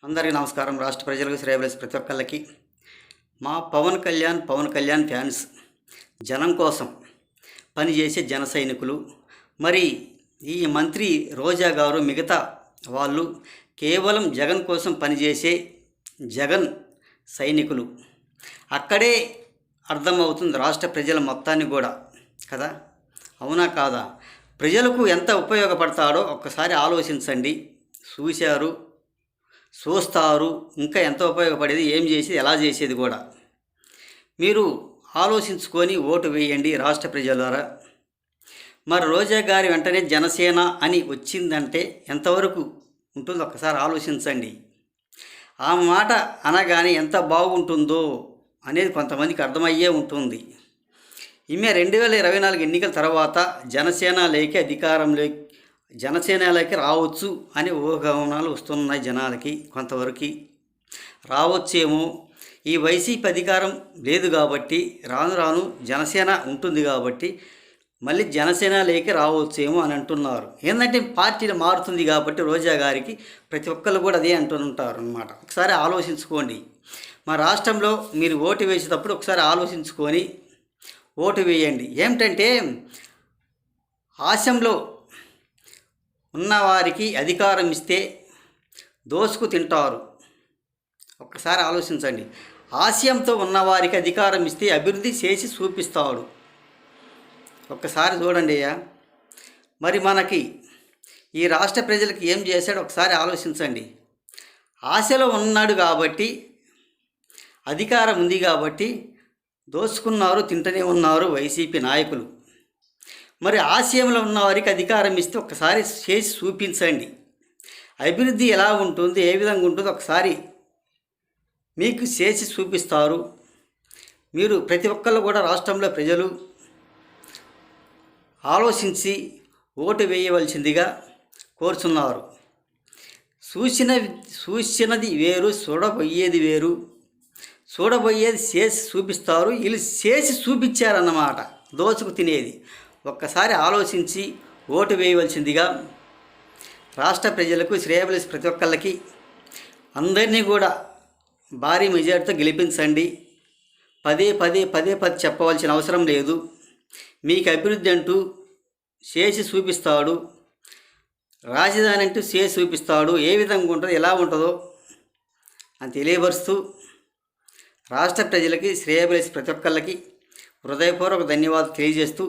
అందరికీ నమస్కారం. రాష్ట్ర ప్రజలకు, శ్రేయబలసి ప్రతి ఒక్కళ్ళకి మా పవన్ కళ్యాణ్ ఫ్యాన్స్, జనం కోసం పనిచేసే జన సైనికులు. మరి ఈ మంత్రి రోజా గారు, మిగతా వాళ్ళు కేవలం జగన్ కోసం పనిచేసే జగన్ సైనికులు. అక్కడే అర్థమవుతుంది రాష్ట్ర ప్రజల మొత్తాన్ని కూడా కదా, అవునా కాదా? ప్రజలకు ఎంత ఉపయోగపడతాడో ఒక్కసారి ఆలోచించండి. చూస్తారు, ఇంకా ఎంత ఉపయోగపడేది, ఏం చేసేది, ఎలా చేసేది కూడా మీరు ఆలోచించుకొని ఓటు వేయండి రాష్ట్ర ప్రజలారా. మరి రోజా గారి వెంటనే జనసేన అని వచ్చిందంటే ఎంతవరకు ఉంటుందో ఒక్కసారి ఆలోచించండి. ఆ మాట అనగానే ఎంత బాగుంటుందో అనేది కొంతమందికి అర్థమయ్యే ఉంటుంది. ఈమె 2024 ఎన్నికల తర్వాత జనసేనలోకి రావచ్చు అని ఊహాగానాలు వస్తున్నాయి జనాలకి. కొంతవరకు రావచ్చేమో. ఈ వైసీపీ అధికారం లేదు కాబట్టి రాను రాను జనసేన ఉంటుంది కాబట్టి మళ్ళీ జనసేనలోకి రావచ్చేమో అని అంటున్నారు. ఏంటంటే పార్టీలు మారుతుంది కాబట్టి రోజా గారికి ప్రతి ఒక్కరు కూడా అదే అంటుంటారు అన్నమాట. ఒకసారి ఆలోచించుకోండి. మా రాష్ట్రంలో మీరు ఓటు వేసేటప్పుడు ఒకసారి ఆలోచించుకొని ఓటు వేయండి. ఏమిటంటే ఆశంలో ఉన్నవారికి అధికారం ఇస్తే దోసుకు తింటారు. ఒక్కసారి ఆలోచించండి. ఆశయంతో ఉన్నవారికి అధికారం ఇస్తే అభివృద్ధి చేసి చూపిస్తాడు. ఒక్కసారి చూడండి అయ్యా. మరి మనకి ఈ రాష్ట్ర ప్రజలకు ఏం చేశాడో ఒకసారి ఆలోచించండి. ఆశలో ఉన్నాడు కాబట్టి, అధికారం ఉంది కాబట్టి దోచుకున్నారు, తింటూనే ఉన్నారు వైసీపీ నాయకులు. మరి ఆశయంలో ఉన్న వారికి అధికారం ఇస్తే ఒకసారి చేసి చూపించండి. అభివృద్ధి ఎలా ఉంటుంది, ఏ విధంగా ఉంటుందో ఒకసారి మీకు చేసి చూపిస్తారు. మీరు ప్రతి ఒక్కళ్ళు కూడా రాష్ట్రంలో ప్రజలు ఆలోచించి ఓటు వేయవలసిందిగా కోరుచున్నారు. చూసినది వేరు, చూడబోయేది వేరు. చూడబోయేది చేసి చూపిస్తారు. వీళ్ళు చేసి చూపించారన్నమాట, దోచుకు తినేది. ఒక్కసారి ఆలోచించి ఓటు వేయవలసిందిగా రాష్ట్ర ప్రజలకు, శ్రేయబలసి ప్రతి ఒక్కళ్ళకి అందరినీ కూడా భారీ మెజార్టీతో గెలిపించండి. పదే చెప్పవలసిన అవసరం లేదు. మీకు అభివృద్ధి అంటూ చేసి చూపిస్తాడు. రాజధాని అంటూ చేసి చూపిస్తాడు. ఏ విధంగా ఉంటుందో, ఎలా ఉంటుందో అని తెలియపరుస్తూ రాష్ట్ర ప్రజలకి, శ్రేయబలసి ప్రతి ఒక్కళ్ళకి హృదయపూర్వక ధన్యవాదాలు తెలియజేస్తూ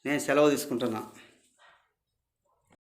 నేను సెలవు తీసుకుంటున్నాను.